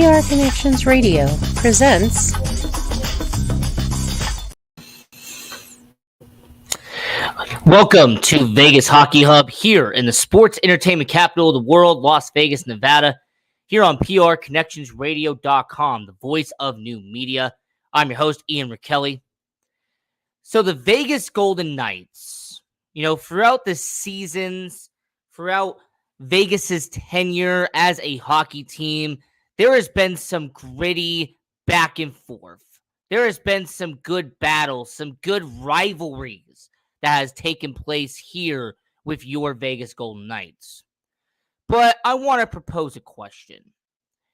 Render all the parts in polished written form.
PR Connections Radio presents Welcome to Vegas Hockey Hub here in the sports entertainment capital of the world, Las Vegas, Nevada, here on PRConnectionsRadio.com, the voice of new media. I'm your host, Ian Rickelli. So the Vegas Golden Knights, throughout the seasons, throughout Vegas's tenure as a hockey team, there has been some gritty back and forth. There has been some good battles, some good rivalries that has taken place here with your Vegas Golden Knights. But I want to propose a question,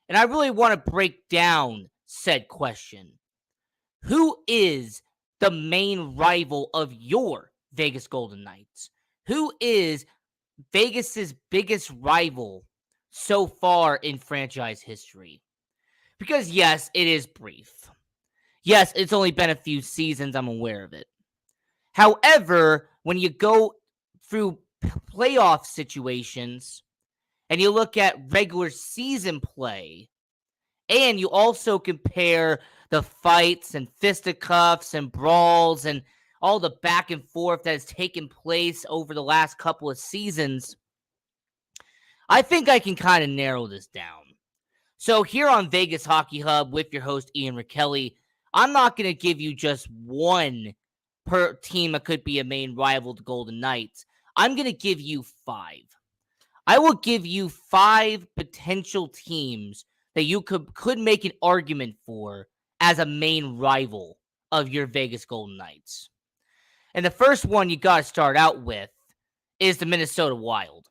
and I really want to break down said question. Who is the main rival of your Vegas Golden Knights? Who is Vegas's biggest rival so far in franchise history? Because yes, it is brief. Yes, it's only been a few seasons, I'm aware of it. However, when you go through playoff situations and you look at regular season play, and you also compare the fights and fisticuffs and brawls and all the back and forth that has taken place over the last couple of seasons, I think I can kind of narrow this down. So here on Vegas Hockey Hub with your host, Ian Rickelli, I'm not going to give you just one per team that could be a main rival to Golden Knights. I'm going to give you 5. I will give you 5 potential teams that you could make an argument for as a main rival of your Vegas Golden Knights. And the first one you got to start out with is the Minnesota Wild.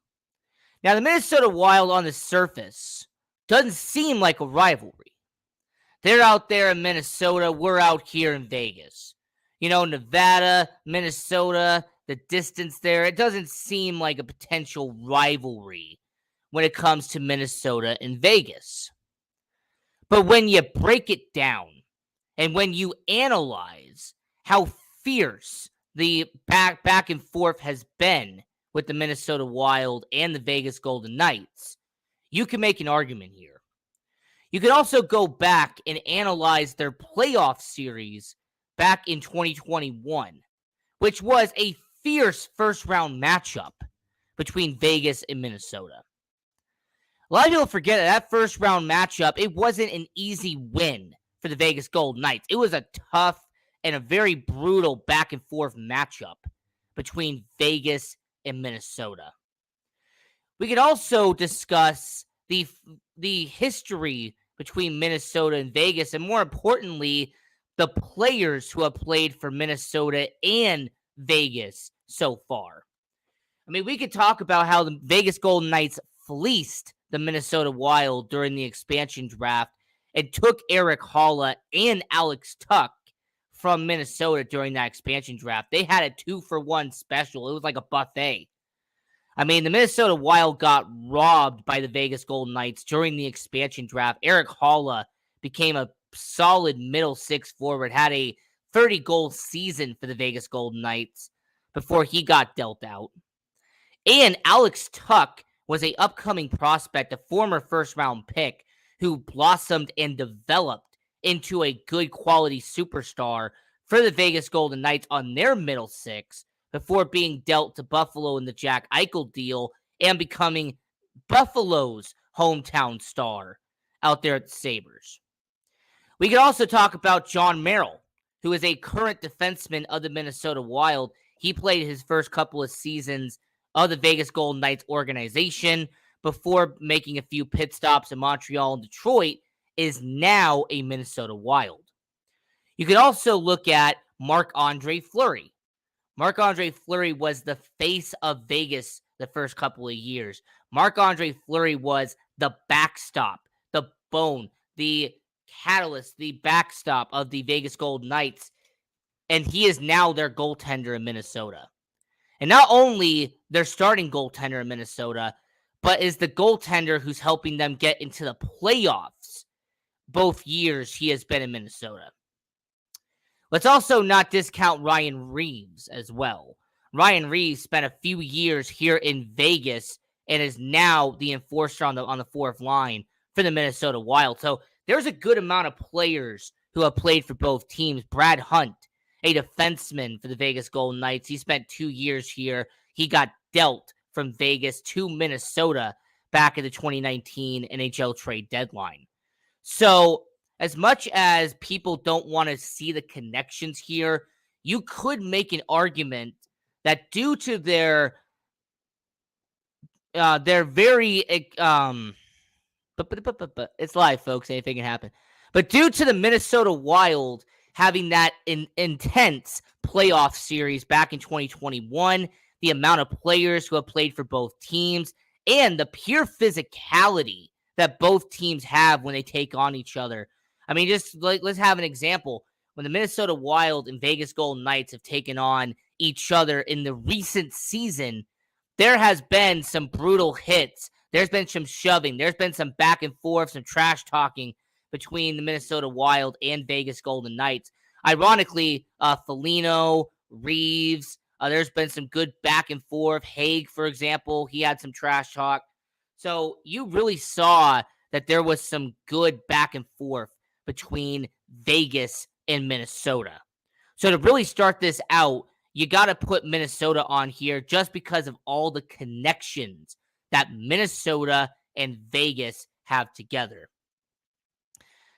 Now, the Minnesota Wild on the surface doesn't seem like a rivalry. They're out there in Minnesota. We're out here in Vegas. Nevada, Minnesota, the distance there, it doesn't seem like a potential rivalry when it comes to Minnesota and Vegas. But when you break it down and when you analyze how fierce the back and forth has been with the Minnesota Wild and the Vegas Golden Knights, you can make an argument here. You can also go back and analyze their playoff series back in 2021, which was a fierce first-round matchup between Vegas and Minnesota. A lot of people forget that first-round matchup, it wasn't an easy win for the Vegas Golden Knights. It was a tough and a very brutal back-and-forth matchup between Vegas and Minnesota. We could also discuss the history between Minnesota and Vegas, and more importantly, the players who have played for Minnesota and Vegas so far. I mean, we could talk about how the Vegas Golden Knights fleeced the Minnesota Wild during the expansion draft and took Erik Haula and Alex Tuch from Minnesota during that expansion draft. They had a 2-for-1 special. It was like a buffet. I mean, the Minnesota Wild got robbed by the Vegas Golden Knights during the expansion draft. Erik Haula became a solid middle six forward, had a 30-goal season for the Vegas Golden Knights before he got dealt out. And Alex Tuch was an upcoming prospect, a former first-round pick who blossomed and developed into a good quality superstar for the Vegas Golden Knights on their middle six before being dealt to Buffalo in the Jack Eichel deal and becoming Buffalo's hometown star out there at the Sabres. We could also talk about John Merrill, who is a current defenseman of the Minnesota Wild. He played his first couple of seasons of the Vegas Golden Knights organization before making a few pit stops in Montreal and Detroit, is now a Minnesota Wild. You could also look at Marc-Andre Fleury. Marc-Andre Fleury was the face of Vegas the first couple of years. Marc-Andre Fleury was the backstop, the bone, the catalyst, the backstop of the Vegas Golden Knights, and he is now their goaltender in Minnesota. And not only their starting goaltender in Minnesota, but is the goaltender who's helping them get into the playoffs both years he has been in Minnesota. Let's also not discount Ryan Reaves as well. Ryan Reaves spent a few years here in Vegas and is now the enforcer on the fourth line for the Minnesota Wild. So there's a good amount of players who have played for both teams. Brad Hunt, a defenseman for the Vegas Golden Knights. He spent 2 years here. He got dealt from Vegas to Minnesota back at the 2019 NHL trade deadline. So as much as people don't want to see the connections here, you could make an argument that due to their very but it's live, folks. Anything can happen. But due to the Minnesota Wild having that intense playoff series back in 2021, the amount of players who have played for both teams, and the pure physicality that both teams have when they take on each other. I mean, just let's have an example. When the Minnesota Wild and Vegas Golden Knights have taken on each other in the recent season, there has been some brutal hits. There's been some shoving. There's been some back and forth, some trash talking between the Minnesota Wild and Vegas Golden Knights. Ironically, Foligno, Reeves, there's been some good back and forth. Haig, for example, he had some trash talk. So you really saw that there was some good back and forth between Vegas and Minnesota. So to really start this out, you got to put Minnesota on here just because of all the connections that Minnesota and Vegas have together.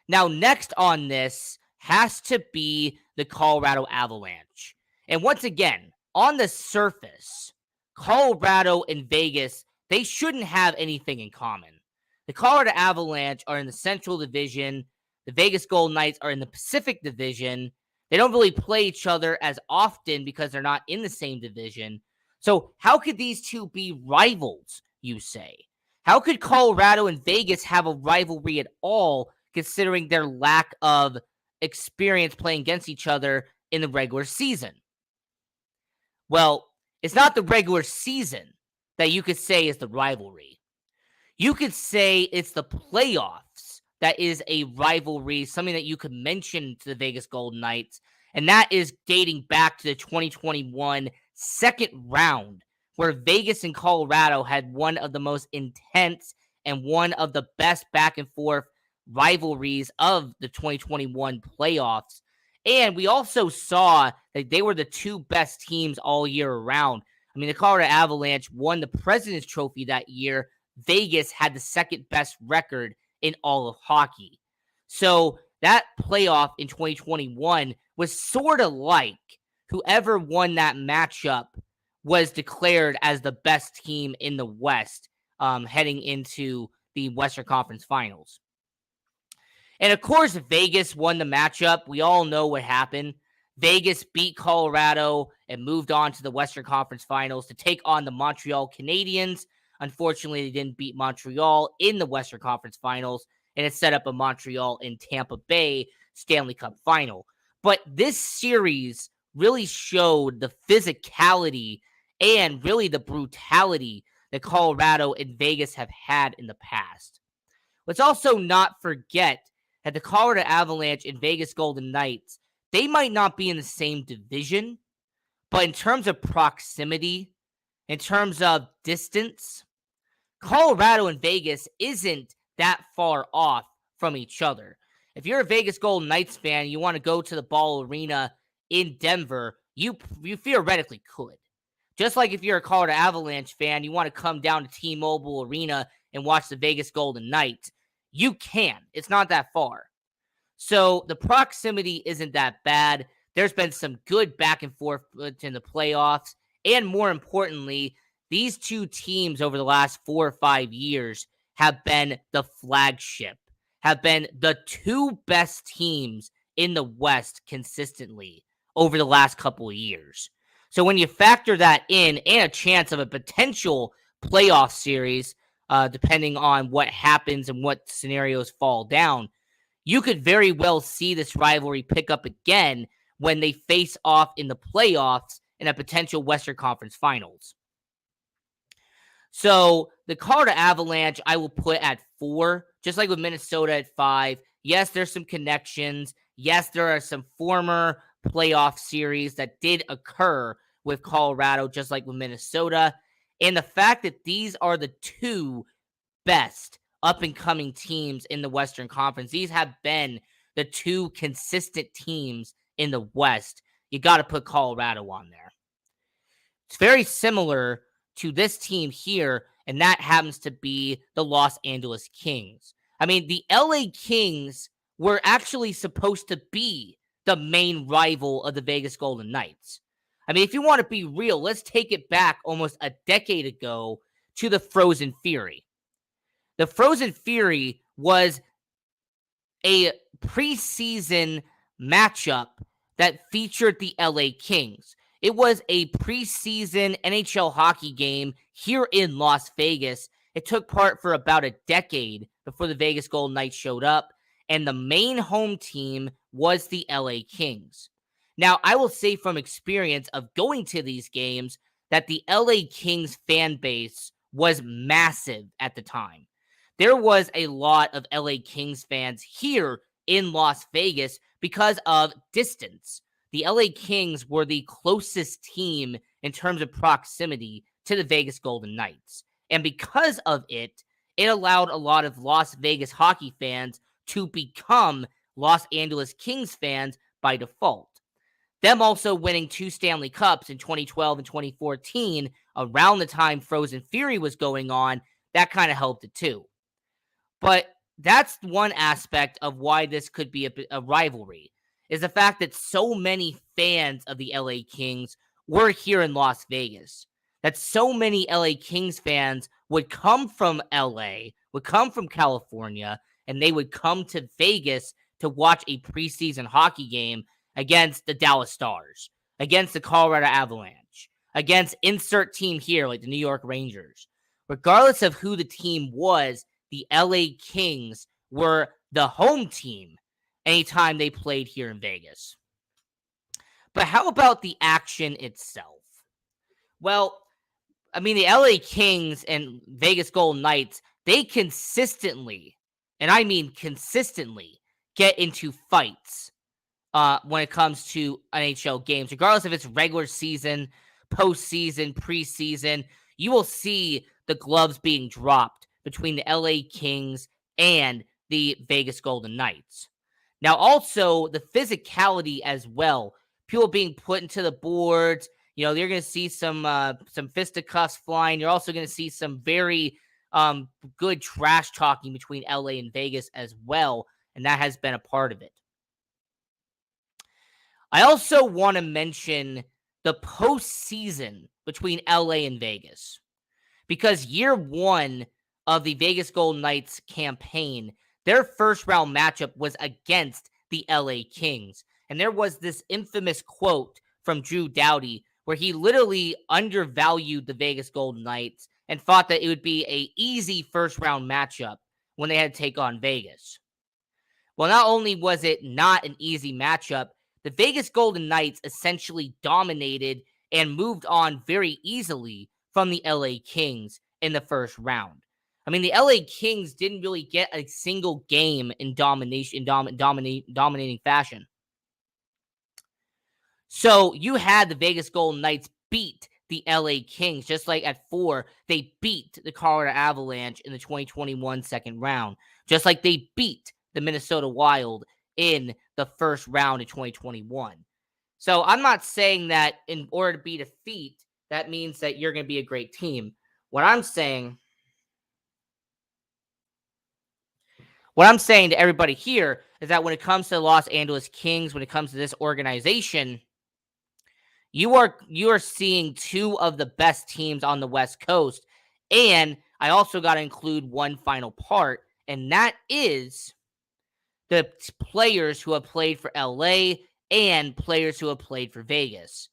Now, next on this has to be the Colorado Avalanche. And once again, on the surface, Colorado and Vegas, they shouldn't have anything in common. The Colorado Avalanche are in the Central Division. The Vegas Golden Knights are in the Pacific Division. They don't really play each other as often because they're not in the same division. So how could these two be rivals, you say? How could Colorado and Vegas have a rivalry at all, considering their lack of experience playing against each other in the regular season? Well, it's not the regular season that you could say is the rivalry. You could say it's the playoffs that is a rivalry, something that you could mention to the Vegas Golden Knights, and that is dating back to the 2021 second round, where Vegas and Colorado had one of the most intense and one of the best back and forth rivalries of the 2021 playoffs. And we also saw that they were the two best teams all year around. I mean, the Colorado Avalanche won the President's Trophy that year. Vegas had the second best record in all of hockey. So that playoff in 2021 was sort of like whoever won that matchup was declared as the best team in the West heading into the Western Conference Finals. And of course, Vegas won the matchup. We all know what happened. Vegas beat Colorado and moved on to the Western Conference Finals to take on the Montreal Canadiens. Unfortunately, they didn't beat Montreal in the Western Conference Finals, and it set up a Montreal and Tampa Bay Stanley Cup final. But this series really showed the physicality and really the brutality that Colorado and Vegas have had in the past. Let's also not forget that the Colorado Avalanche and Vegas Golden Knights, they might not be in the same division, but in terms of proximity, in terms of distance, Colorado and Vegas isn't that far off from each other. If you're a Vegas Golden Knights fan, you want to go to the Ball Arena in Denver, you theoretically could. Just like if you're a Colorado Avalanche fan, you want to come down to T-Mobile Arena and watch the Vegas Golden Knights, you can. It's not that far. So the proximity isn't that bad. There's been some good back and forth in the playoffs. And more importantly, these two teams over the last 4 or 5 years have been the flagship, have been the two best teams in the West consistently over the last couple of years. So when you factor that in and a chance of a potential playoff series, depending on what happens and what scenarios fall down, you could very well see this rivalry pick up again when they face off in the playoffs in a potential Western Conference Finals. So the Colorado Avalanche, I will put at 4, just like with Minnesota at 5. Yes, there's some connections. Yes, there are some former playoff series that did occur with Colorado, just like with Minnesota. And the fact that these are the two best up-and-coming teams in the Western Conference. These have been the two consistent teams in the West. You got to put Colorado on there. It's very similar to this team here, and that happens to be the Los Angeles Kings. I mean, the LA Kings were actually supposed to be the main rival of the Vegas Golden Knights. I mean, if you want to be real, let's take it back almost a decade ago to the Frozen Fury. The Frozen Fury was a preseason matchup that featured the LA Kings. It was a preseason NHL hockey game here in Las Vegas. It took part for about a decade before the Vegas Golden Knights showed up, and the main home team was the LA Kings. Now, I will say from experience of going to these games that the LA Kings fan base was massive at the time. There was a lot of LA Kings fans here in Las Vegas because of distance. The LA Kings were the closest team in terms of proximity to the Vegas Golden Knights. And because of it, it allowed a lot of Las Vegas hockey fans to become Los Angeles Kings fans by default. Them also winning 2 Stanley Cups in 2012 and 2014, around the time Frozen Fury was going on, that kind of helped it too. But that's one aspect of why this could be a rivalry, is the fact that so many fans of the LA Kings were here in Las Vegas. That so many LA Kings fans would come from LA, would come from California, and they would come to Vegas to watch a preseason hockey game against the Dallas Stars, against the Colorado Avalanche, against insert team here like the New York Rangers. Regardless of who the team was, the LA Kings were the home team anytime they played here in Vegas. But how about the action itself? Well, I mean, the LA Kings and Vegas Golden Knights, they consistently, and I mean consistently, get into fights when it comes to NHL games. Regardless if it's regular season, postseason, preseason, you will see the gloves being dropped between the LA Kings and the Vegas Golden Knights. Now, also, the physicality as well. People being put into the boards. You know, you're going to see some fisticuffs flying. You're also going to see some very good trash talking between LA and Vegas as well, and that has been a part of it. I also want to mention the postseason between LA and Vegas, because year one of the Vegas Golden Knights campaign, their first round matchup was against the LA Kings. And there was this infamous quote from Drew Doughty where he literally undervalued the Vegas Golden Knights and thought that it would be an easy first round matchup when they had to take on Vegas. Well, not only was it not an easy matchup, the Vegas Golden Knights essentially dominated and moved on very easily from the LA Kings in the first round. I mean, the LA Kings didn't really get a single game in dominating fashion. So you had the Vegas Golden Knights beat the LA Kings, just like at 4, they beat the Colorado Avalanche in the 2021 second round, just like they beat the Minnesota Wild in the first round of 2021. So I'm not saying that in order to beat a feat, that means that you're going to be a great team. What I'm saying to everybody here is that when it comes to the Los Angeles Kings, when it comes to this organization, you are seeing 2 of the best teams on the West Coast. And I also got to include one final part, and that is the players who have played for LA and players who have played for Vegas.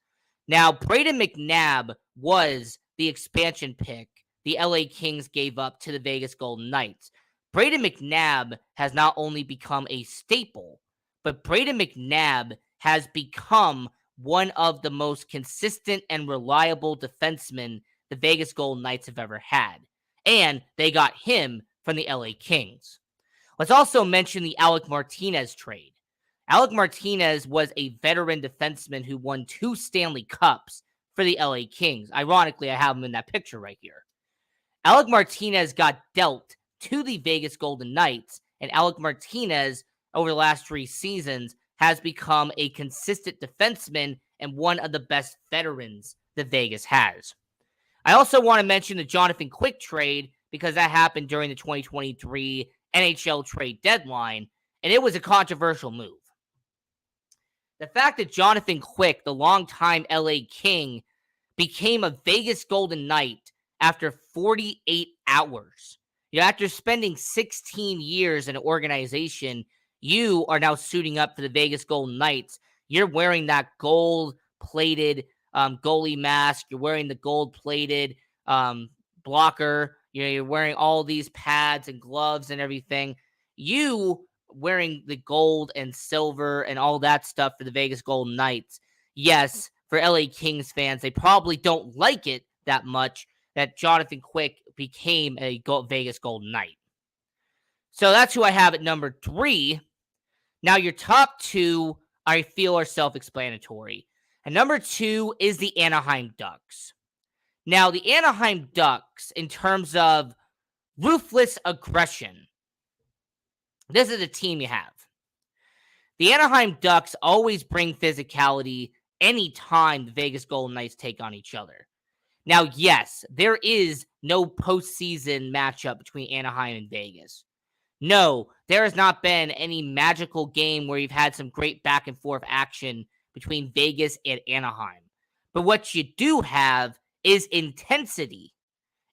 Now, Brayden McNabb was the expansion pick the LA Kings gave up to the Vegas Golden Knights. Brayden McNabb has not only become a staple, but Brayden McNabb has become one of the most consistent and reliable defensemen the Vegas Golden Knights have ever had. And they got him from the LA Kings. Let's also mention the Alec Martinez trade. Alec Martinez was a veteran defenseman who won 2 Stanley Cups for the LA Kings. Ironically, I have him in that picture right here. Alec Martinez got dealt to the Vegas Golden Knights, and Alec Martinez over the last 3 seasons has become a consistent defenseman and one of the best veterans that Vegas has. I also want to mention the Jonathan Quick trade because that happened during the 2023 NHL trade deadline, and it was a controversial move. The fact that Jonathan Quick, the longtime LA King, became a Vegas Golden Knight after 48 hours. After spending 16 years in an organization, you are now suiting up for the Vegas Golden Knights. You're wearing that gold-plated goalie mask. You're wearing the gold-plated blocker. You're wearing all these pads and gloves and everything. You wearing the gold and silver and all that stuff for the Vegas Golden Knights. Yes, for LA Kings fans, they probably don't like it that much that Jonathan Quick became a Vegas Golden Knight. So that's who I have at number 3. Now, your top 2, I feel, are self-explanatory. And number 2 is the Anaheim Ducks. Now, the Anaheim Ducks, in terms of ruthless aggression, this is the team you have. The Anaheim Ducks always bring physicality anytime the Vegas Golden Knights take on each other. Now, yes, there is no postseason matchup between Anaheim and Vegas. No, there has not been any magical game where you've had some great back and forth action between Vegas and Anaheim. But what you do have is intensity.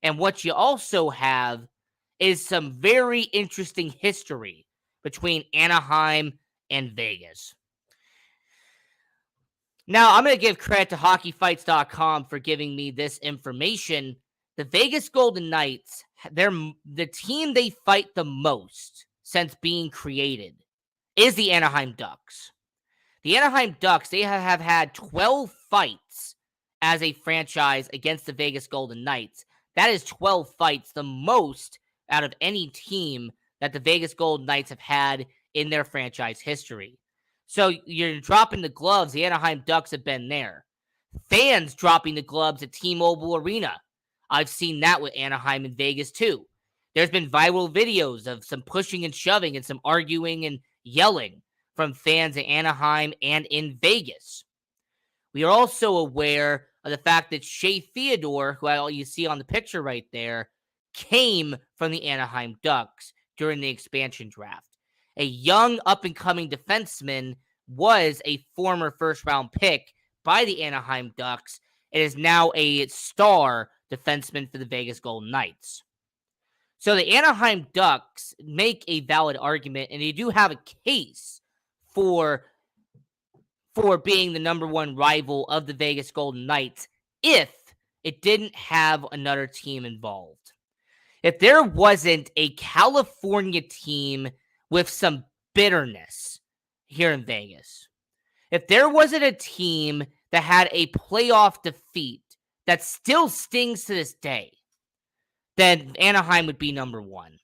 And what you also have is some very interesting history between Anaheim and Vegas. Now, I'm going to give credit to hockeyfights.com for giving me this information. The Vegas Golden Knights, they're the team they fight the most since being created is the Anaheim Ducks. The Anaheim Ducks, they have had 12 fights as a franchise against the Vegas Golden Knights. That is 12 fights, the most out of any team that the Vegas Golden Knights have had in their franchise history. So you're dropping the gloves. The Anaheim Ducks have been there. Fans dropping the gloves at T-Mobile Arena. I've seen that with Anaheim and Vegas too. There's been viral videos of some pushing and shoving and some arguing and yelling from fans in Anaheim and in Vegas. We are also aware of the fact that Shea Theodore, who you see on the picture right there, came from the Anaheim Ducks during the expansion draft. A young up-and-coming defenseman was a former first-round pick by the Anaheim Ducks and is now a star defenseman for the Vegas Golden Knights. So the Anaheim Ducks make a valid argument, and they do have a case for being the number 1 rival of the Vegas Golden Knights if it didn't have another team involved. If there wasn't a California team with some bitterness here in Vegas, if there wasn't a team that had a playoff defeat that still stings to this day, then Anaheim would be number 1.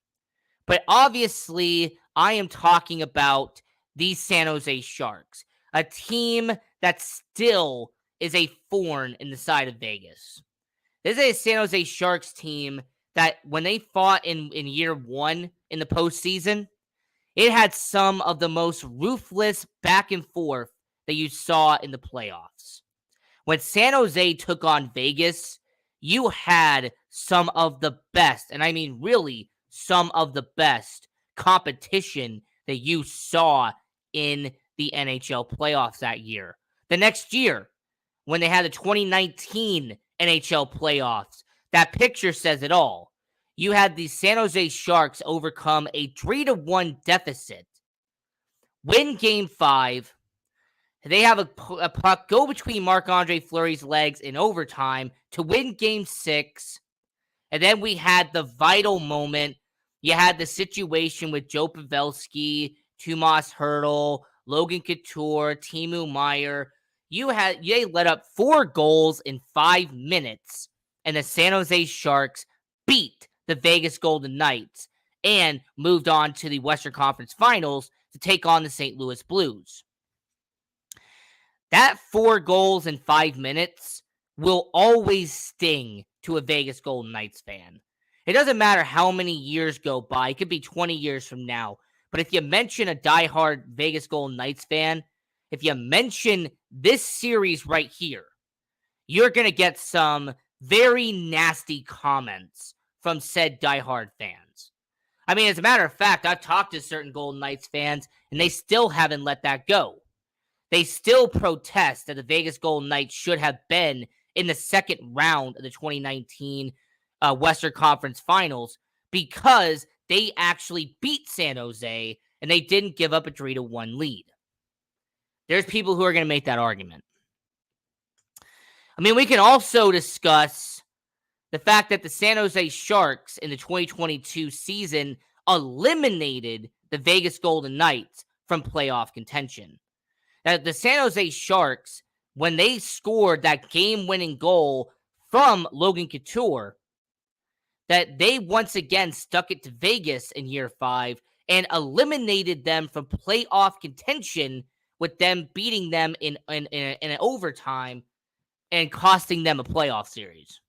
But obviously, I am talking about the San Jose Sharks, a team that still is a thorn in the side of Vegas. This is a San Jose Sharks team that when they fought in year 1 in the postseason, it had some of the most ruthless back and forth that you saw in the playoffs. When San Jose took on Vegas, you had some of the best, and I mean really some of the best competition that you saw in the NHL playoffs that year. The next year, when they had the 2019 NHL playoffs, that picture says it all. You had the San Jose Sharks overcome a 3-1 deficit, win Game 5. They have a puck go between Marc-Andre Fleury's legs in overtime to win Game 6. And then we had the vital moment. You had the situation with Joe Pavelski, Tomas Hertl, Logan Couture, Timo Meier. They let up 4 goals in 5 minutes, and the San Jose Sharks beat the Vegas Golden Knights and moved on to the Western Conference Finals to take on the St. Louis Blues. That 4 goals in 5 minutes will always sting to a Vegas Golden Knights fan. It doesn't matter how many years go by. It could be 20 years from now. But if you mention a diehard Vegas Golden Knights fan, if you mention this series right here, you're going to get some very nasty comments from said diehard fans. I mean, as a matter of fact, I've talked to certain Golden Knights fans, and they still haven't let that go. They still protest that the Vegas Golden Knights should have been in the second round of the 2019 Western Conference Finals because they actually beat San Jose and they didn't give up a 3-1 lead. There's people who are going to make that argument. I mean, we can also discuss the fact that the San Jose Sharks in the 2022 season eliminated the Vegas Golden Knights from playoff contention. Now, the San Jose Sharks, when they scored that game-winning goal from Logan Couture, that they once again stuck it to Vegas in year 5 and eliminated them from playoff contention with them beating them in an overtime and costing them a playoff series.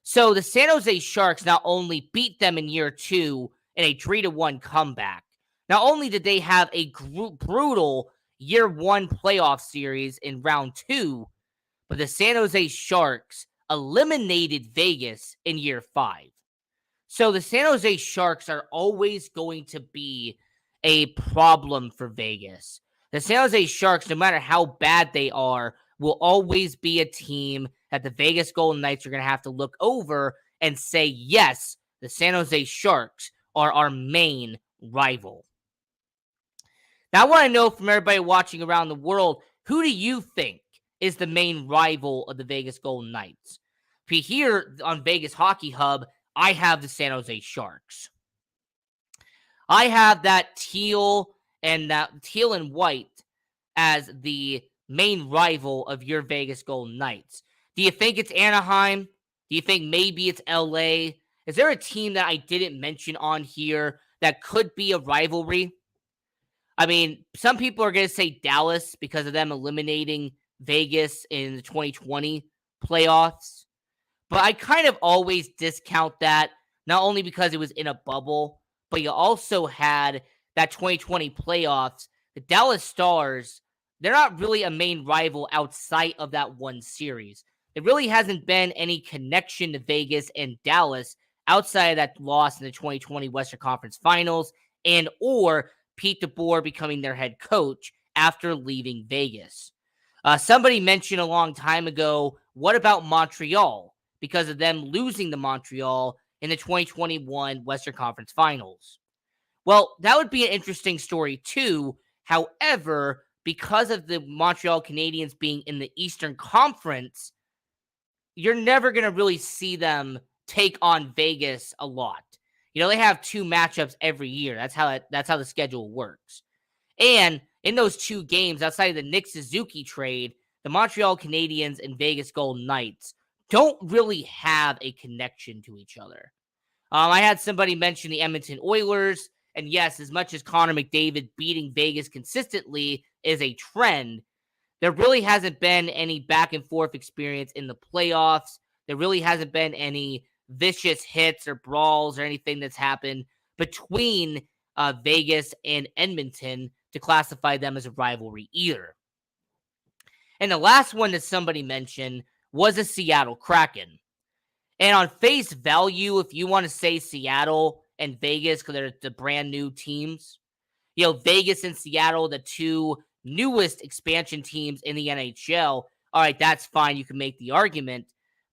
So the San Jose Sharks not only beat them in year 2 in a 3-1 comeback, not only did they have a brutal year 1 playoff series in round 2, but the San Jose Sharks eliminated Vegas in year 5. So the San Jose Sharks are always going to be a problem for Vegas. The San Jose Sharks, no matter how bad they are, will always be a team that the Vegas Golden Knights are going to have to look over and say, yes, the San Jose Sharks are our main rival. Now, I want to know from everybody watching around the world, who do you think is the main rival of the Vegas Golden Knights? Here on Vegas Hockey Hub, I have the San Jose Sharks. I have that teal and white as the main rival of your Vegas Golden Knights. Do you think it's Anaheim? Do you think maybe it's LA? Is there a team that I didn't mention on here that could be a rivalry? I mean, some people are going to say Dallas because of them eliminating Vegas in the 2020 playoffs. But I kind of always discount that, not only because it was in a bubble, but you also had that 2020 playoffs. The Dallas Stars, they're not really a main rival outside of that one series. There really hasn't been any connection to Vegas and Dallas outside of that loss in the 2020 Western Conference Finals and or Pete DeBoer becoming their head coach after leaving Vegas. Somebody mentioned a long time ago, what about Montreal? Because of them losing to Montreal in the 2021 Western Conference Finals. Well, that would be an interesting story too. However, because of the Montreal Canadiens being in the Eastern Conference, you're never going to really see them take on Vegas a lot. You know, they have 2 matchups every year. That's how the schedule works. And in those 2 games, outside of the Nick Suzuki trade, the Montreal Canadiens and Vegas Golden Knights don't really have a connection to each other. I had somebody mention the Edmonton Oilers, and yes, as much as Connor McDavid beating Vegas consistently is a trend, there really hasn't been any back and forth experience in the playoffs. There really hasn't been any vicious hits or brawls or anything that's happened between Vegas and Edmonton to classify them as a rivalry either. And the last one that somebody mentioned was the Seattle Kraken. And on face value, if you want to say Seattle and Vegas, because they're the brand new teams, you know, Vegas and Seattle, the 2 newest expansion teams in the NHL, all right, that's fine. You can make the argument.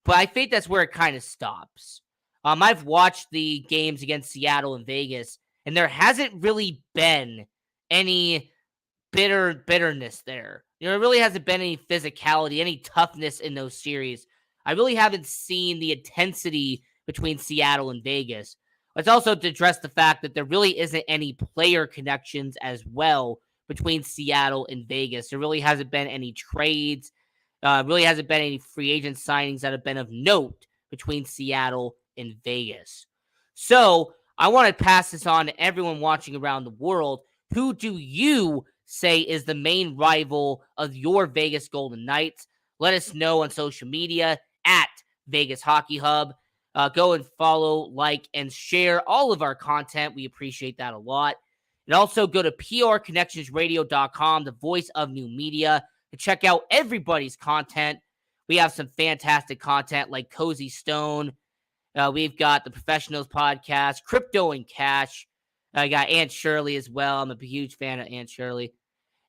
But I think that's where it kind of stops. I've watched the games against Seattle and Vegas, and there hasn't really been any bitterness there. You know, there really hasn't been any physicality, any toughness in those series. I really haven't seen the intensity between Seattle and Vegas. Let's also address the fact that there really isn't any player connections as well between Seattle and Vegas. There really hasn't been any trades. Really hasn't been any free agent signings that have been of note between Seattle and Vegas. So I want to pass this on to everyone watching around the world. Who do you say is the main rival of your Vegas Golden Knights? Let us know on social media at Vegas Hockey Hub. Go and follow, like, and share all of our content. We appreciate that a lot. And also go to prconnectionsradio.com, the voice of new media, to check out everybody's content. We have some fantastic content like Cozy Stone. We've got the Professionals podcast, Crypto and Cash. I got Aunt Shirley as well. I'm a huge fan of Aunt Shirley.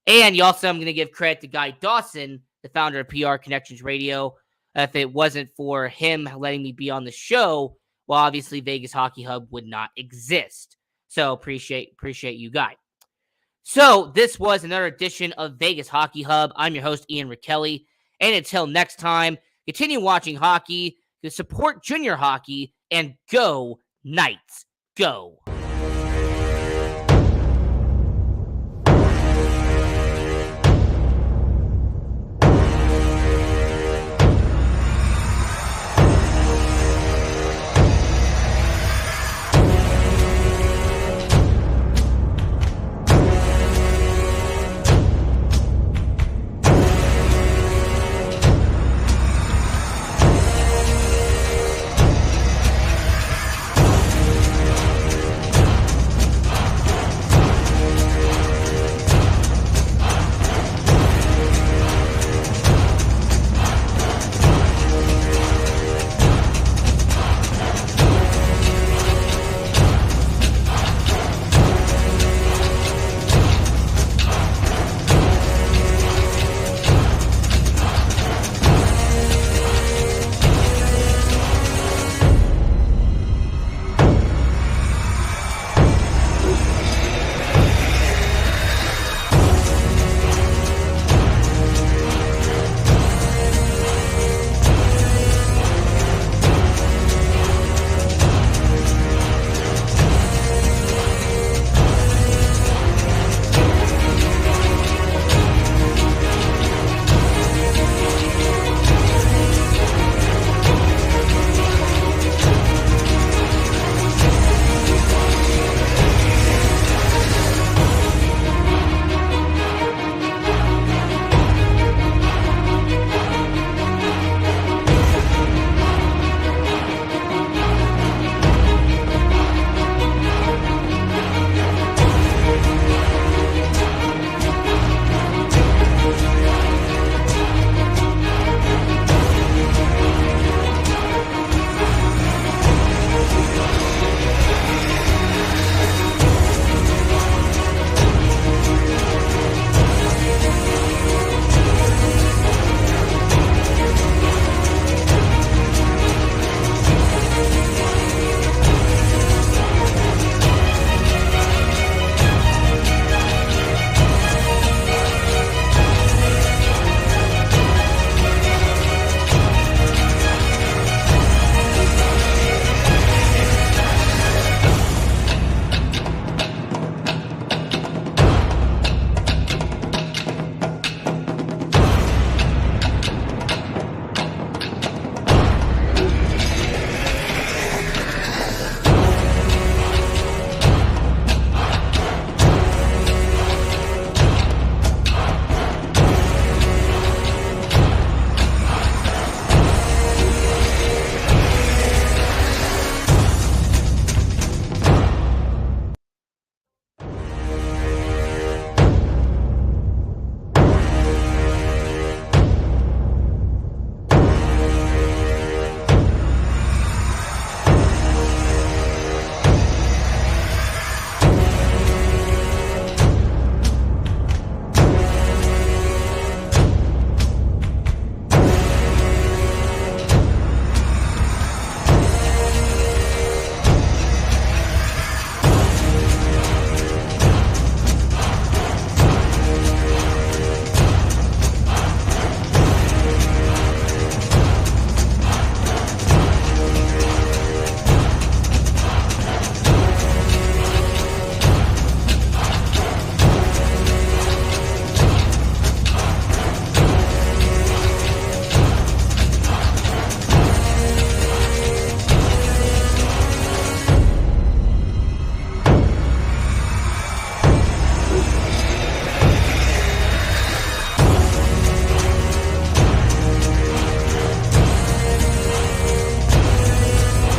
And I'm going to give credit to Guy Dawson, the founder of PR Connections Radio. If it wasn't for him letting me be on the show, well, obviously Vegas Hockey Hub would not exist. So appreciate you, Guy. So this was another edition of Vegas Hockey Hub. I'm your host, Ian Rickelli. And until next time, continue watching hockey, to support junior hockey, and go Knights, go.